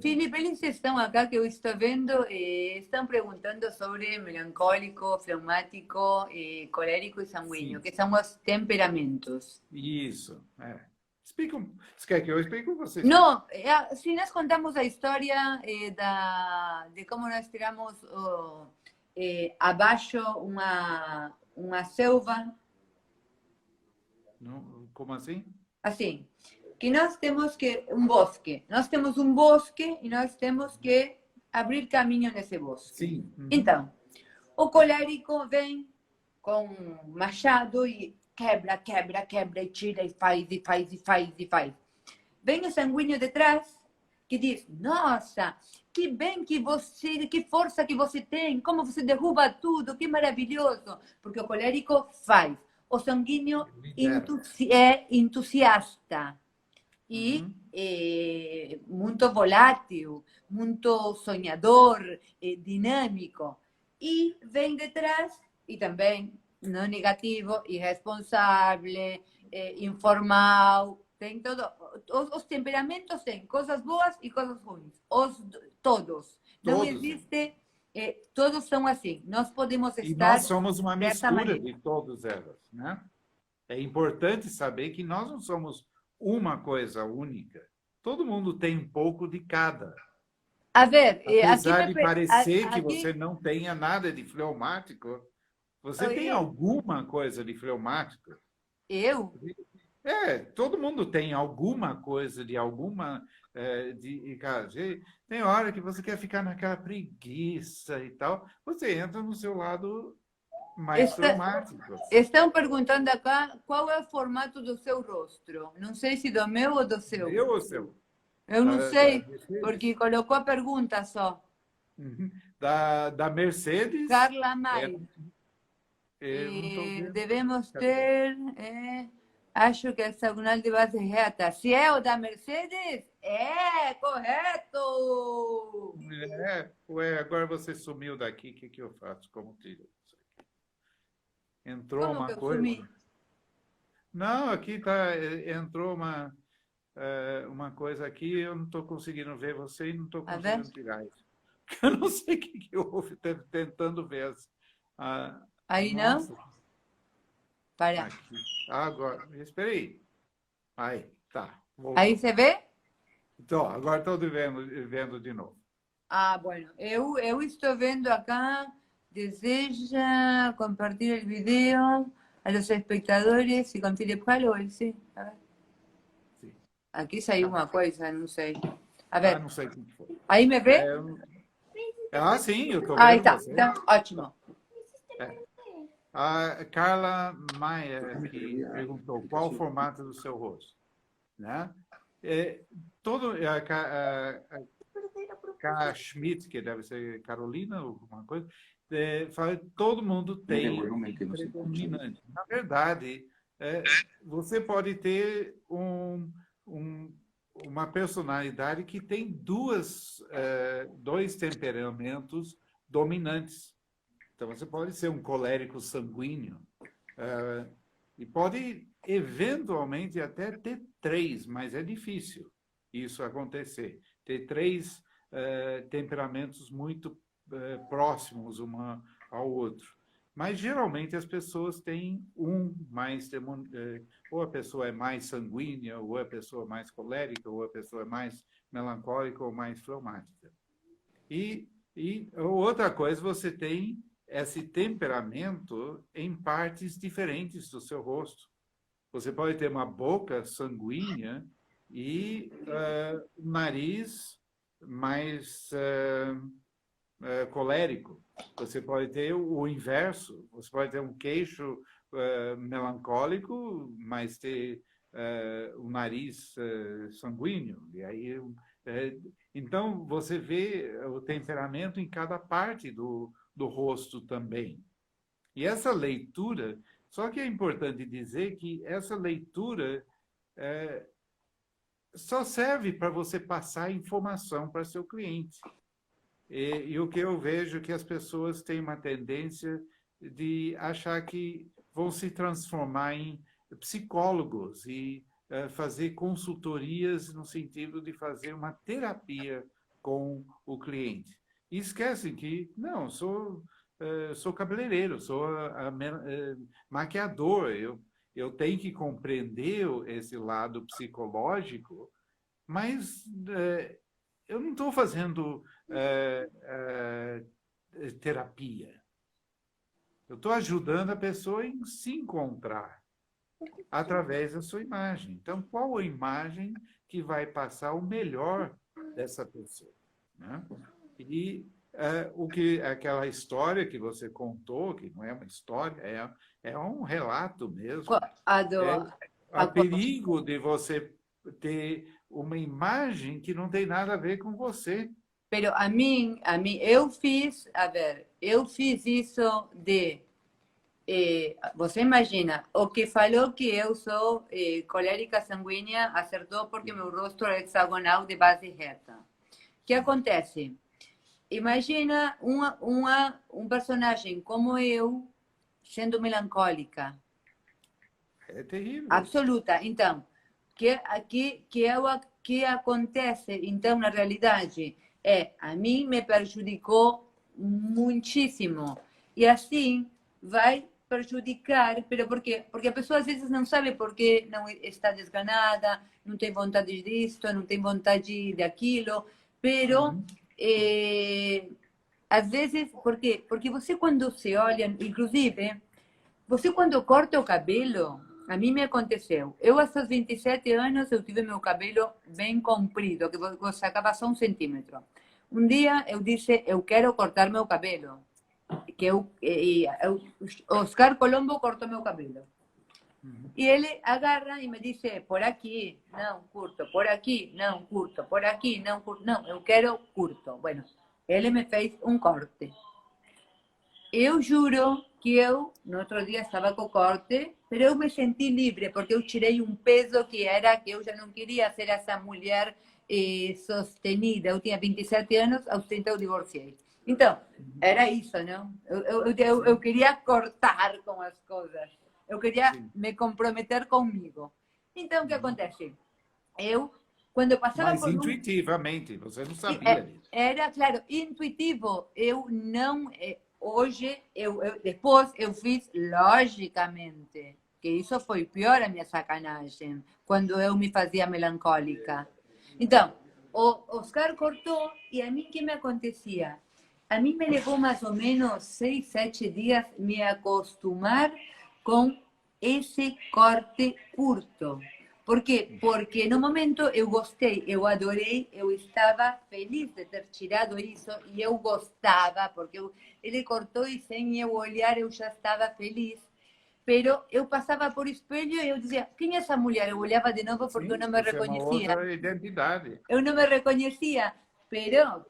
Filipe, eles estão acá que eu estou vendo, estão perguntando sobre melancólico, fleumático, colérico e sanguíneo, Sim, que são os temperamentos. isso. Explica, você quer que eu explique ou você explica? Não, se nós contamos a história de como nós tiramos abaixo uma selva, Não, como assim? assim, que nós temos que, nós temos um bosque e nós temos que abrir caminho nesse bosque. Sim. Uhum. Então, o colérico vem com um machado e quebra, quebra, quebra, e tira, e faz, e faz, e faz, e faz. Vem o sanguíneo de trás, que diz, nossa, que bem que você, que força que você tem, como você derruba tudo, que maravilhoso. Porque o colérico faz. O sanguíneo Lidera. é entusiasta e Uhum. muito volátil, muito sonhador, dinâmico. E vem detrás, e também não negativo, irresponsável, informal, tem todo. Os temperamentos têm coisas boas e coisas ruins. Todos. Não Todos. existe. Todos são assim. Nós podemos E nós estar somos uma dessa mistura maneira. de todas elas, né? É importante saber que nós não somos uma coisa única. Todo mundo tem um pouco de cada. A ver, Apesar de parecer que você não tenha nada de fleumático, você tem alguma coisa de fleumático. Eu? Todo mundo tem alguma coisa de alguma. Cara, tem hora que você quer ficar naquela preguiça e tal, você entra no seu lado mais fleumático. Estão perguntando acá qual é o formato do seu rosto. Não sei se do meu ou do seu. Meu ou seu? Eu não sei, porque colocou a pergunta só. Da Mercedes. Carla Mai. Não devemos ter. Acho que é hexagonal de base reta. Se é o da Mercedes, é correto! Agora você sumiu daqui, o que eu faço? Como tiro isso aqui? Entrou Como uma que eu coisa. sumi? Não, aqui tá, entrou uma coisa aqui, eu não estou conseguindo ver você e não estou conseguindo tirar isso. Eu não sei o que houve, tentando ver. Aí nossa. não? Para. Aqui. Agora, espera aí. Aí, tá. Voltou. Aí você vê? Então, agora estou vendo de novo. Ah, bueno, eu estou vendo acá, deseja compartir o vídeo a los espectadores e com Philip Holloway, sim. A ver. Sim. Aqui saiu Tá. uma coisa, não sei. A Ah, ver, não sei o que foi. aí me vê? Sim, eu estou Aí vendo tá, você. então, ótimo. É. A Carla Maia que perguntou qual o formato do seu rosto, né? É, todo a K. Schmidt, que deve ser Carolina ou alguma coisa, fala que todo mundo tem predominante. Na verdade, você pode ter uma personalidade que tem dois temperamentos dominantes. Então, você pode ser um colérico sanguíneo e pode, eventualmente, até ter três, mas é difícil isso acontecer. Ter três temperamentos muito próximos um ao outro. Mas, geralmente, as pessoas têm ou a pessoa é mais sanguínea, ou a pessoa é mais colérica, ou a pessoa é mais melancólica ou mais fleumática. E outra coisa, você tem esse temperamento em partes diferentes do seu rosto. Você pode ter uma boca sanguínea e um nariz mais colérico. Você pode ter o inverso. Você pode ter um queixo melancólico, mas ter um nariz sanguíneo. E aí, então, você vê o temperamento em cada parte do rosto também. E essa leitura, só que é importante dizer que essa leitura só serve para você passar informação para seu cliente. E o que eu vejo é que as pessoas têm uma tendência de achar que vão se transformar em psicólogos e fazer consultorias no sentido de fazer uma terapia com o cliente. E esquecem que, não, sou cabeleireiro, sou maquiador, eu tenho que compreender esse lado psicológico, mas eu não estou fazendo terapia. Eu estou ajudando a pessoa em se encontrar através da sua imagem. Então, qual a imagem que vai passar o melhor dessa pessoa? Né? E aquela história que você contou, que não é uma história, é um relato mesmo. Há perigo de você ter uma imagem que não tem nada a ver com você. Pero a mim, eu fiz isso de. Você imagina, o que falou que eu sou colérica sanguínea acertou porque meu rosto é hexagonal de base reta. O que acontece? Imagina um personagem como eu sendo melancólica. É terrível. Absoluta. Então, que acontece, então, na realidade, a mim me prejudicou muitíssimo. E assim vai prejudicar, pero por quê? Porque a pessoa às vezes não sabe por que não está desganada, não tem vontade disso, não tem vontade daquilo, pero às vezes, por quê? Porque você quando se olha, inclusive, você quando corta o cabelo, a mim me aconteceu. Eu, aos 27 anos, eu tive meu cabelo bem comprido, que você sacava só 1 centímetro. Um dia eu disse, eu quero cortar meu cabelo. Oscar Colombo cortou meu cabelo. E ele agarra e me disse, por aqui, não, curto, por aqui, não, curto, por aqui, não, curto. Não, eu quero curto. Bueno, ele me fez um corte. Eu juro que eu, no outro dia, estava com corte, mas eu me senti livre, porque eu tirei um peso que era que eu já não queria ser essa mulher sostenida. Eu tinha 27 anos, aos 30 eu divorciei. Então, era isso, não? Eu queria cortar com as coisas. Eu queria me comprometer comigo. Então, o que acontece? Eu, quando eu passava Mas por intuitivamente, você não sabia disso. Era, claro, intuitivo. Eu não... Hoje, depois eu fiz logicamente, que isso foi pior a minha sacanagem, quando eu me fazia melancólica. Então, o Oscar cortou e a mim o que me acontecia? A mim me levou mais ou menos 6, 7 dias me acostumar com esse corte curto. Por quê? Porque no momento eu gostei, eu adorei, eu estava feliz de ter tirado isso e eu gostava, porque ele cortou e sem eu olhar eu já estava feliz. Pero eu passava por espelho e eu dizia, quem é essa mulher? Eu olhava de novo porque eu Sim, não me você é uma reconhecia. outra identidade. Eu não me reconhecia, pero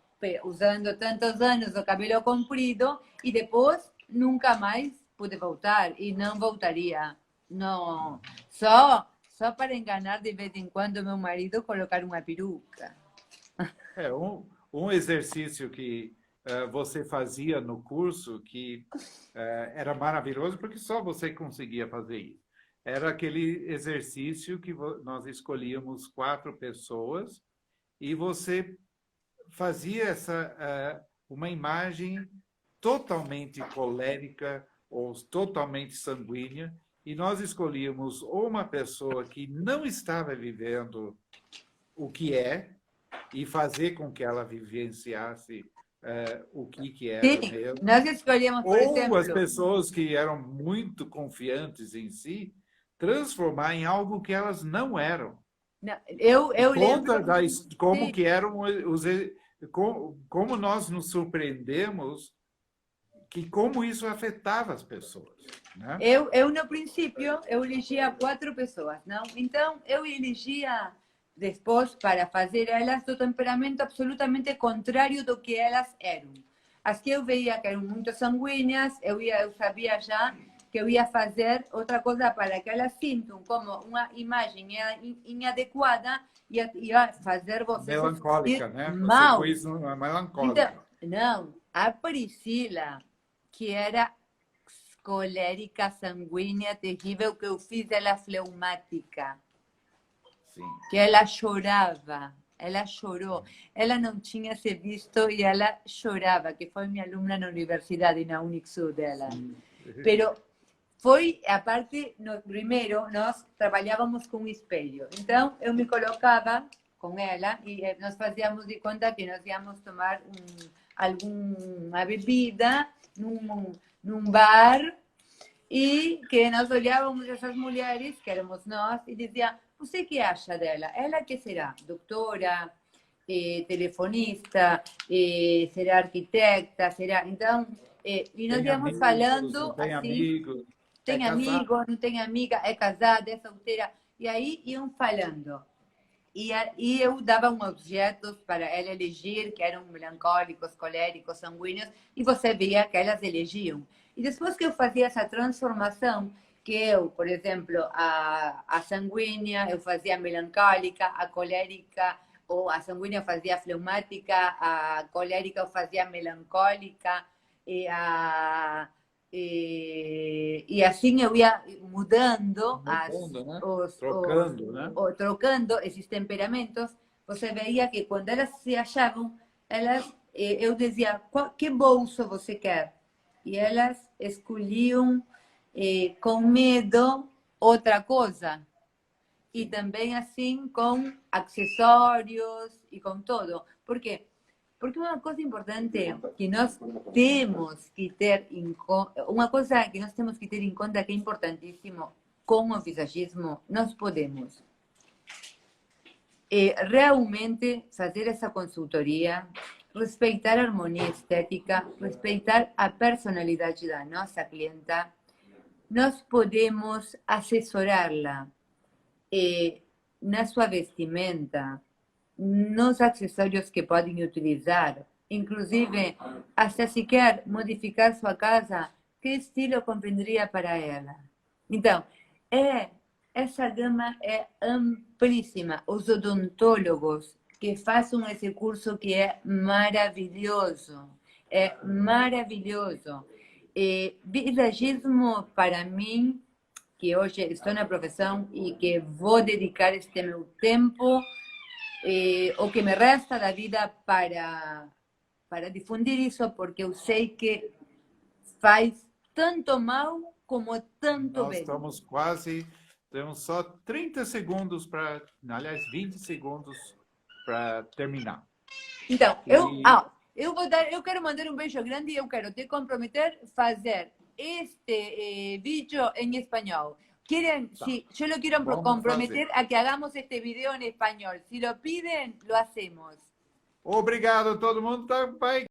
usando tantos anos o cabelo comprido e depois nunca mais pude voltar e não voltaria. Não, só para enganar de vez em quando meu marido colocar uma peruca. É um exercício que você fazia no curso que era maravilhoso porque só você conseguia fazer isso. Era aquele exercício que nós escolhíamos 4 pessoas e você fazia uma imagem totalmente colérica ou totalmente sanguínea e nós escolhíamos ou uma pessoa que não estava vivendo o que é e fazer com que ela vivenciasse o que era Sim, mesmo, nós escolhemos, por ou as exemplo, pessoas que eram muito confiantes em si, transformar em algo que elas não eram. Por eu conta lembro, da, como sim, que eram como nós nos surpreendemos que como isso afetava as pessoas, né? eu no princípio, eu elegia 4 pessoas, não? Então, eu elegia depois para fazer elas do temperamento absolutamente contrário do que elas eram. As que eu veia que eram muito sanguíneas, eu sabia já que eu ia fazer outra coisa para que elas sintam como uma imagem inadequada e ia fazer você se sentir Melancólica, né? Você mal. pôs uma Então, melancólica. não, a Priscila, que era colérica, sanguínea, terrível, que eu fiz ela fleumática, Sim. que ela chorava, ela chorou, ela não tinha se visto e ela chorava, que foi minha aluna na universidade, na Unixu dela. Sim. Pero foi, a parte, primeiro, nós trabalhávamos com um espelho. Então, eu me colocava com ela e nós fazíamos de conta que nós íamos tomar alguma bebida num bar e que nós olhávamos essas mulheres, que éramos nós, e dizia, você que acha dela? Ela que será? Doutora, telefonista, será arquitecta, será... Então, e nós Tem íamos amigos, não falando tem assim, amigos, é tem casado. amigo, não tem amiga, é casada, é solteira. E aí iam falando. E eu dava uns objetos para ela elegir, que eram melancólicos, coléricos, sanguíneos, e você via que elas elegiam. E depois que eu fazia essa transformação, que eu, por exemplo, a sanguínea, eu fazia melancólica, a colérica, ou a sanguínea eu fazia fleumática, a colérica eu fazia melancólica, e e assim eu ia mudando Mudando, né? os, Trocando, né? trocando esses temperamentos, você veia que quando elas se achavam, elas, eu dizia, que bolso você quer? E elas escolhiam com medo outra coisa. E Sim. também assim com acessórios e com tudo. Por quê? Porque uma coisa importante que nós temos que ter em conta, uma coisa que nós temos que ter em conta que é importantíssimo com o visagismo, nós podemos realmente fazer essa consultoria, respeitar a harmonia estética, respeitar a personalidade da nossa clienta, nós podemos assessorá-la na sua vestimenta, nos acessórios que podem utilizar, inclusive até se quer modificar sua casa, que estilo convendria para ela. Então, essa gama é amplíssima. Os odontólogos que façam esse curso que é maravilhoso. Visagismo, para mim, que hoje estou na profissão e que vou dedicar este meu tempo, o que me resta da vida para difundir isso, porque eu sei que faz tanto mal como tanto Nós bem. estamos quase, temos só 30 segundos para, aliás, 20 segundos para terminar. Então, E eu quero mandar um beijo grande e eu quero te comprometer a fazer este vídeo em espanhol. Quieren, tá, si yo lo quiero vamos comprometer fazer. a que hagamos este video en español. Si lo piden, lo hacemos. Obrigado, todo mundo. Tá, vai